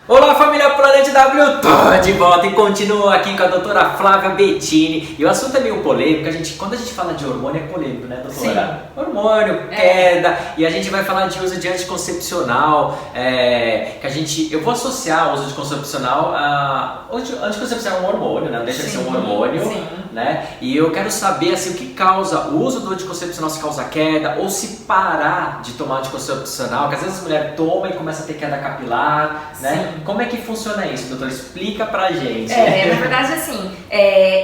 Olá família Planet W, tô de volta e continuo aqui com a doutora Flávia Bettini. E o assunto é meio polêmico, quando a gente fala de hormônio é polêmico, né, doutora? Sim. Hormônio, queda, e a gente vai falar de uso de anticoncepcional, eu vou associar o uso de anticoncepcional anticoncepcional é um hormônio, né, não deixa de ser um hormônio, né? E eu quero saber assim, o que causa o uso do anticoncepcional, se causa queda ou se parar de tomar anticoncepcional, que às vezes a mulher toma e começa a ter queda capilar, né? Como é que funciona isso, doutor? Explica pra gente. Na verdade, assim,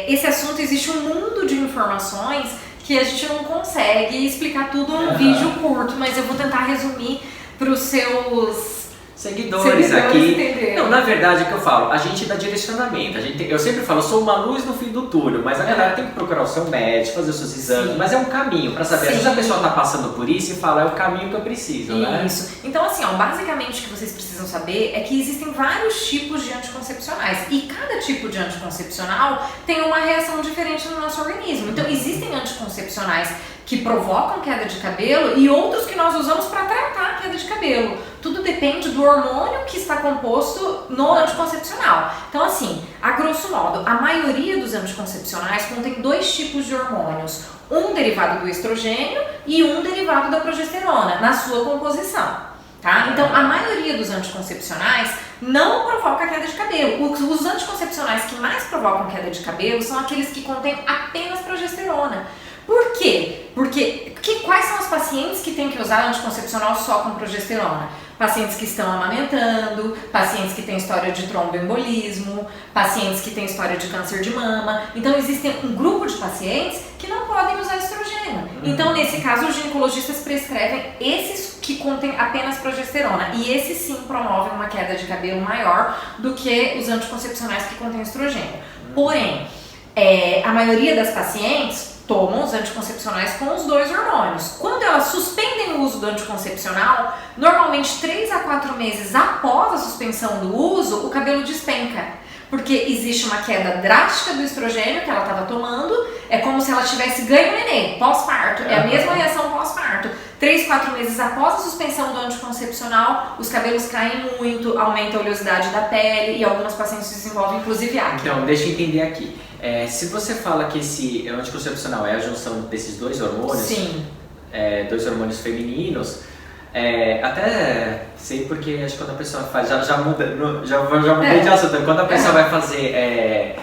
esse assunto existe um mundo de informações que a gente não consegue explicar tudo num vídeo curto, mas eu vou tentar resumir para os seus seguidores aqui. Entender. Não, na verdade, é que eu falo, a gente dá direcionamento. Eu sempre falo, eu sou uma luz no fim do túnel, mas a galera tem que procurar o seu médico, fazer os seus exames, mas é um caminho para saber. Às vezes a pessoa está passando por isso e fala, é o caminho que eu preciso, né? Isso. Então, assim, basicamente o que vocês precisam saber é que existem vários tipos de anticoncepcionais e cada tipo de anticoncepcional tem uma reação diferente no nosso organismo. Então, existem anticoncepcionais que provocam queda de cabelo e outros que nós usamos para tratar a queda de cabelo. Tudo depende do hormônio que está composto no anticoncepcional. Então, assim, a grosso modo, a maioria dos anticoncepcionais contém dois tipos de hormônios. Um derivado do estrogênio e um derivado da progesterona, na sua composição. Tá? Então, a maioria dos anticoncepcionais não provoca queda de cabelo. Os anticoncepcionais que mais provocam queda de cabelo são aqueles que contêm apenas progesterona. Por quê? Porque quais são os pacientes que têm que usar anticoncepcional só com progesterona? Pacientes que estão amamentando, pacientes que têm história de tromboembolismo, pacientes que têm história de câncer de mama. Então, existe um grupo de pacientes que não podem usar estrogênio. Então, nesse caso, os ginecologistas prescrevem esses que contêm apenas progesterona. E esses sim promovem uma queda de cabelo maior do que os anticoncepcionais que contêm estrogênio. Porém, a maioria das pacientes tomam os anticoncepcionais com os dois hormônios. Quando elas suspendem o uso do anticoncepcional, normalmente 3 a 4 meses após a suspensão do uso, o cabelo despenca. Porque existe uma queda drástica do estrogênio que ela estava tomando, é como se ela tivesse ganho neném, pós-parto, é a mesma reação pós-parto. 3, 4 meses após a suspensão do anticoncepcional, os cabelos caem muito, aumenta a oleosidade da pele e algumas pacientes desenvolvem inclusive acne. Então, deixa eu entender aqui. Se você fala que esse anticoncepcional é a junção desses dois hormônios, dois hormônios femininos, até sei porque acho que quando a pessoa faz, já mudei de assunto, quando a pessoa vai fazer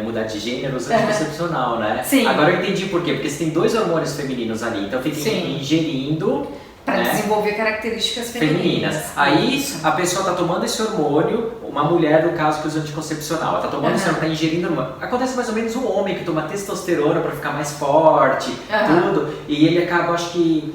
mudar de gênero, usa anticoncepcional, né? Sim. Agora eu entendi por quê, porque você tem dois hormônios femininos ali, então fica ingerindo para desenvolver características femininas. Aí a pessoa está tomando esse hormônio, uma mulher no caso que usa anticoncepcional, ela está tomando esse hormônio, está ingerindo hormônio. Acontece mais ou menos um homem que toma testosterona para ficar mais forte, tudo, e ele acaba, acho que,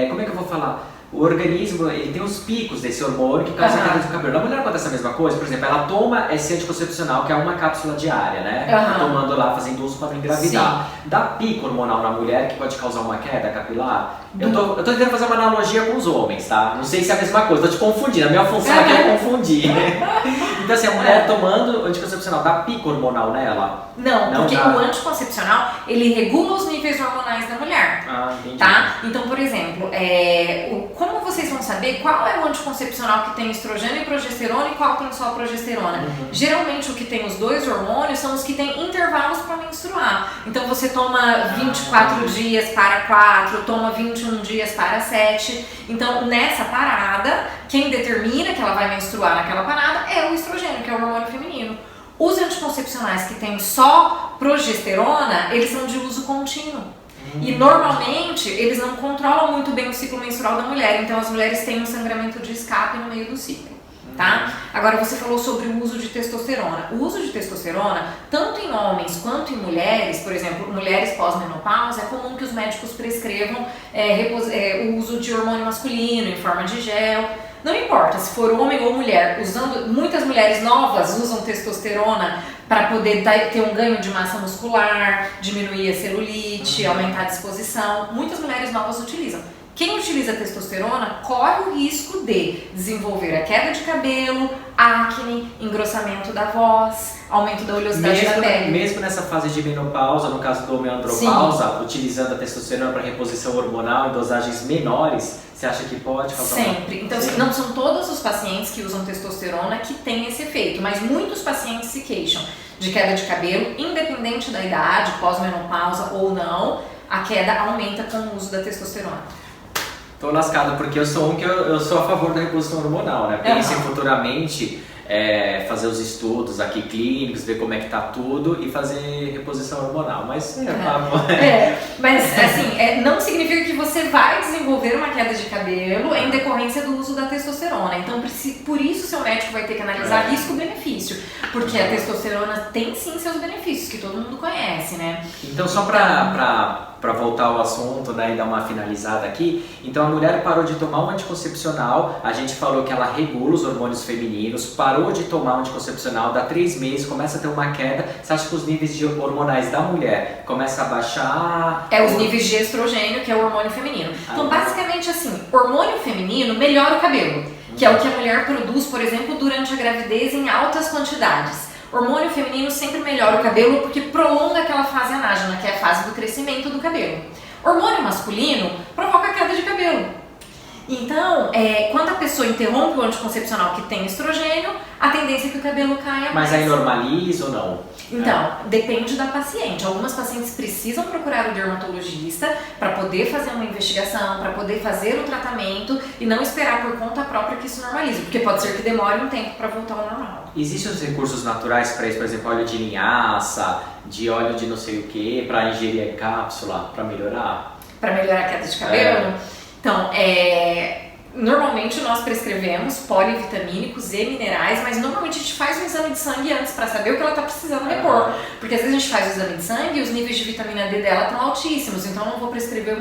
como é que eu vou falar? O organismo, ele tem os picos desse hormônio que causa queda de cabelo. Na mulher acontece a mesma coisa, por exemplo, ela toma esse anticoncepcional, que é uma cápsula diária, né? Tomando lá, fazendo uso para não engravidar. Dá pico hormonal na mulher que pode causar uma queda capilar? Eu tô tentando fazer uma analogia com os homens, tá? Não sei se é a mesma coisa, tô te confundindo. A minha função aqui é confundir. Então, assim, a mulher tomando anticoncepcional, dá pico hormonal nela? Não, porque o anticoncepcional, ele regula os níveis hormonais da mulher. Entendi. Tá? Então, por exemplo, como vocês vão saber qual é o anticoncepcional que tem estrogênio e progesterona e qual tem só progesterona? Geralmente, o que tem os dois hormônios são os que têm intervalos para menstruar. Então, você toma 24 dias para 4, toma 21 dias para 7. Então, nessa parada, quem determina que ela vai menstruar naquela parada é o estrogênio, que é o hormônio feminino. Os anticoncepcionais que têm só progesterona, eles são de uso contínuo. E normalmente eles não controlam muito bem o ciclo menstrual da mulher, então as mulheres têm um sangramento de escape no meio do ciclo. Tá? Agora você falou sobre o uso de testosterona. O uso de testosterona, tanto em homens quanto em mulheres, por exemplo, mulheres pós-menopausa, é comum que os médicos prescrevam o uso de hormônio masculino em forma de gel. Não importa se for homem ou mulher, muitas mulheres novas usam testosterona para poder ter um ganho de massa muscular, diminuir a celulite, aumentar a disposição. Muitas mulheres novas utilizam. Quem utiliza testosterona corre o risco de desenvolver a queda de cabelo, acne, engrossamento da voz, aumento da oleosidade da pele. Mesmo nessa fase de menopausa, no caso do homem andropausa, utilizando a testosterona para reposição hormonal em dosagens menores, você acha que pode causar? Sempre. Então, não são todos os pacientes que usam testosterona que têm esse efeito, mas muitos pacientes se queixam de queda de cabelo, independente da idade, pós-menopausa ou não, a queda aumenta com o uso da testosterona. Tô lascado, porque eu sou eu sou a favor da reposição hormonal, né? Pensem futuramente fazer os estudos aqui clínicos, ver como é que tá tudo e fazer reposição hormonal, mas mas assim, não significa que você vai desenvolver uma queda de cabelo em decorrência do uso da testosterona. Então, por isso seu médico vai ter que analisar risco-benefício, porque a testosterona tem sim seus benefícios, que todo mundo conhece, né? Então, só para voltar ao assunto, né, e dar uma finalizada aqui, então a mulher parou de tomar um anticoncepcional, a gente falou que ela regula os hormônios femininos, parou de tomar um anticoncepcional, dá 3 meses, começa a ter uma queda, você acha que os níveis hormonais da mulher começam a baixar? Os níveis de estrogênio, que é o hormônio feminino. Então, basicamente assim, hormônio feminino melhora o cabelo, que é o que a mulher produz, por exemplo, durante a gravidez em altas quantidades. Hormônio feminino sempre melhora o cabelo porque prolonga aquela fase anágena, que é a fase do crescimento do cabelo. Hormônio masculino provoca queda de cabelo. Então, quando a pessoa interrompe o anticoncepcional que tem estrogênio, a tendência é que o cabelo caia mais. Mas aí normaliza ou não? Então, depende da paciente. Algumas pacientes precisam procurar o dermatologista para poder fazer uma investigação, para poder fazer o tratamento e não esperar por conta própria que isso normalize, porque pode ser que demore um tempo para voltar ao normal. Existem os recursos naturais para isso, por exemplo, óleo de linhaça, de óleo de não sei o que, para ingerir em cápsula, para melhorar? Para melhorar a queda de cabelo? Então, normalmente nós prescrevemos polivitamínicos e minerais, mas normalmente a gente faz um exame de sangue antes para saber o que ela está precisando repor. Porque às vezes a gente faz o exame de sangue e os níveis de vitamina D dela estão altíssimos, então eu não vou prescrever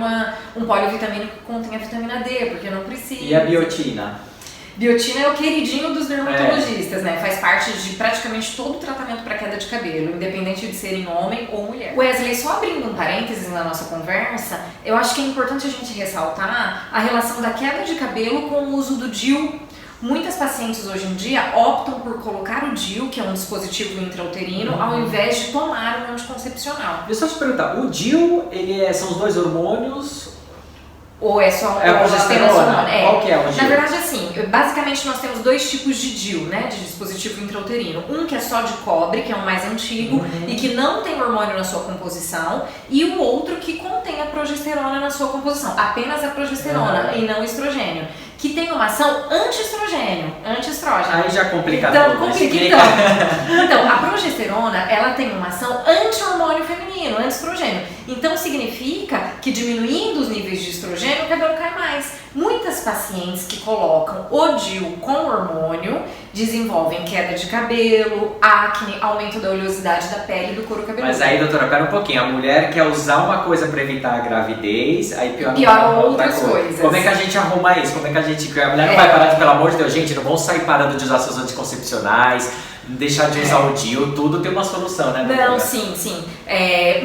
um polivitamínico que contenha vitamina D, porque não precisa. E a biotina? Biotina é o queridinho dos dermatologistas, né? Faz parte de praticamente todo o tratamento para queda de cabelo, independente de serem homem ou mulher. Wesley, só abrindo um parênteses na nossa conversa, eu acho que é importante a gente ressaltar a relação da queda de cabelo com o uso do DIU. Muitas pacientes hoje em dia optam por colocar o DIU, que é um dispositivo intrauterino, ao invés de tomar um anticoncepcional. Deixa eu só te perguntar, o DIU, são os dois hormônios? Ou é só a progesterona? Qual que é o DIU? Na verdade, assim, basicamente nós temos 2 tipos de DIU, né, de dispositivo intrauterino. Um que é só de cobre, que é o mais antigo e que não tem hormônio na sua composição, e o outro que contém a progesterona na sua composição, apenas a progesterona e não o estrogênio, que tem uma ação anti-estrógeno. Aí já complica então, tudo. Então, a progesterona, ela tem uma ação anti-hormônio feminino, anti-estrogênio. Então, significa que diminuindo os níveis de estrogênio, o cabelo cai mais. Muitas pacientes que colocam o DIU com hormônio desenvolvem queda de cabelo, acne, aumento da oleosidade da pele e do couro cabeludo. Mas aí, doutora, pera um pouquinho. A mulher quer usar uma coisa para evitar a gravidez, aí piora outras coisas. Como é que a gente arruma isso? Como é que a mulher não vai parar de, pelo amor de Deus, gente, não vão sair parando de usar seus anticoncepcionais, deixar de usar o DIU, tudo tem uma solução, né, doutora? Não, sim. É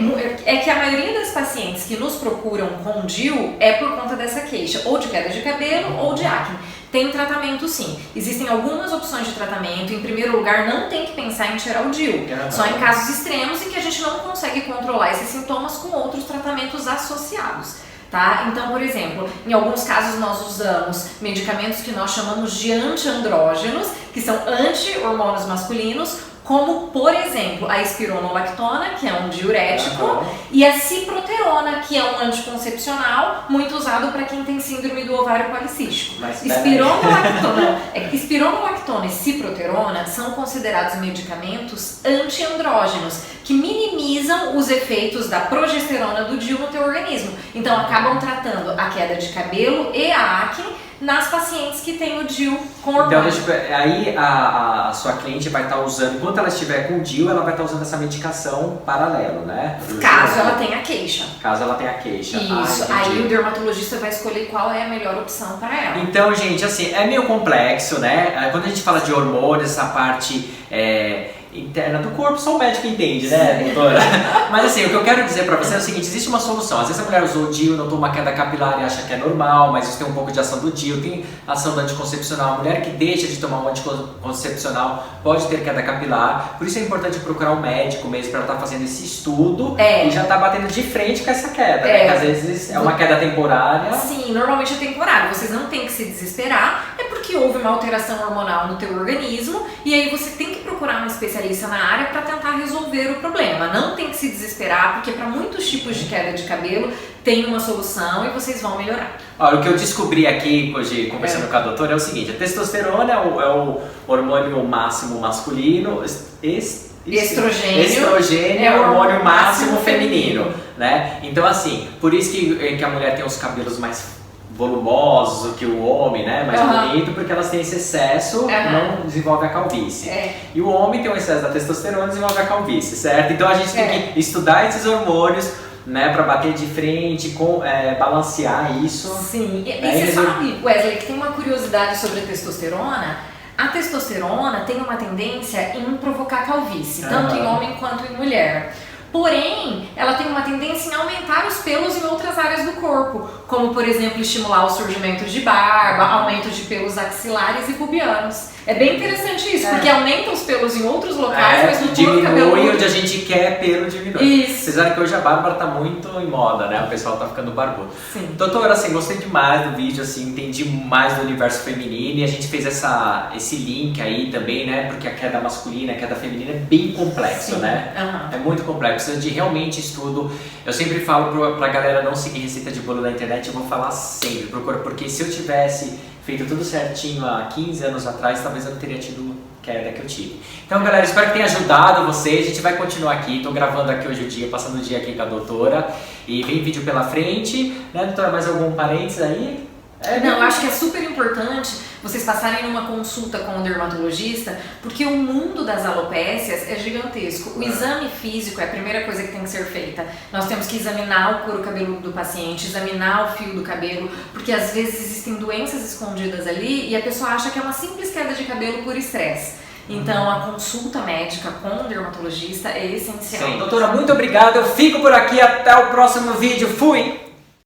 que a maioria das pacientes que nos procuram com DIU é por conta dessa queixa, ou de queda de cabelo ou de acne. Tem tratamento sim. Existem algumas opções de tratamento. Em primeiro lugar, não tem que pensar em tirar o DIU. Só em casos extremos e que a gente não consegue controlar esses sintomas com outros tratamentos associados. Tá? Então, por exemplo, em alguns casos nós usamos medicamentos que nós chamamos de antiandrógenos, que são anti-hormônios masculinos, como, por exemplo, a espironolactona, que é um diurético, e a ciproterona, que é um anticoncepcional muito usado para quem tem síndrome do ovário policístico. Espironolactona e ciproterona são considerados medicamentos antiandrógenos, que minimizam os efeitos da progesterona do DIU no teu organismo. Então, acabam tratando a queda de cabelo e a acne nas pacientes que têm o DIU com hormônio. Então, aí a sua cliente vai estar usando, enquanto ela estiver com o DIU, ela vai estar usando essa medicação paralelo, né? Caso ela tenha queixa. Isso. Aí o dermatologista vai escolher qual é a melhor opção para ela. Então, gente, assim, é meio complexo, né? Quando a gente fala de hormônios, essa parte interna do corpo, só o médico entende, né, doutora? Mas assim, o que eu quero dizer pra você é o seguinte, existe uma solução. Às vezes a mulher usou o DIU, notou uma queda capilar e acha que é normal, mas isso tem um pouco de ação do DIU, tem ação do anticoncepcional. A mulher que deixa de tomar um anticoncepcional pode ter queda capilar, por isso é importante procurar um médico mesmo pra ela estar fazendo esse estudo e já tá batendo de frente com essa queda, né? Que às vezes é uma queda temporária. Sim, normalmente é temporário, vocês não tem que se desesperar, é porque houve uma alteração hormonal no teu organismo e aí você tem que procurar um especialista na área para tentar resolver o problema. Não tem que se desesperar, porque para muitos tipos de queda de cabelo tem uma solução e vocês vão melhorar. Olha, o que eu descobri aqui hoje conversando com a doutora é o seguinte, a testosterona é o hormônio máximo masculino, estrogênio é o hormônio máximo feminino, né? Então assim, por isso que a mulher tem os cabelos mais volumosos do que o homem, né? Mais bonito, porque elas têm esse excesso, não desenvolve a calvície. E o homem tem um excesso da testosterona e desenvolve a calvície, certo? Então a gente tem que estudar esses hormônios, né, pra bater de frente, balancear isso. Sim, e você sabe, Wesley, que tem uma curiosidade sobre a testosterona. A testosterona tem uma tendência em provocar calvície, tanto em homem quanto em mulher. Porém, ela tem uma tendência em aumentar os pelos em outras áreas do corpo, como por exemplo estimular o surgimento de barba, aumento de pelos axilares e pubianos. É bem interessante isso, porque aumenta os pelos em outros locais, mas no couro cabeludo... Diminui onde a gente quer, pelo diminui. Isso. Vocês sabem que hoje a Bárbara tá muito em moda, né? O pessoal tá ficando barbudo. Sim. Doutora, assim, gostei demais do vídeo, assim, entendi mais do universo feminino e a gente fez esse link aí também, né? Porque a queda masculina, a queda feminina é bem complexo, né? É muito complexo, precisa de realmente estudo. Eu sempre falo pra galera não seguir receita de bolo na internet, eu vou falar sempre, porque se eu tivesse feito tudo certinho há 15 anos atrás, talvez eu não teria tido queda que eu tive. Então, galera, espero que tenha ajudado vocês. A gente vai continuar aqui. Estou gravando aqui hoje o dia, passando o dia aqui com a doutora. E vem vídeo pela frente. Né, doutora? Mais algum parênteses aí? Não, acho que é super importante vocês passarem numa consulta com um dermatologista, porque o mundo das alopécias é gigantesco. O exame físico é a primeira coisa que tem que ser feita. Nós temos que examinar o couro cabeludo do paciente, examinar o fio do cabelo, porque às vezes existem doenças escondidas ali e a pessoa acha que é uma simples queda de cabelo por estresse. Então a consulta médica com o dermatologista é essencial. Sim, doutora, muito obrigado. Eu fico por aqui. Até o próximo vídeo. Fui!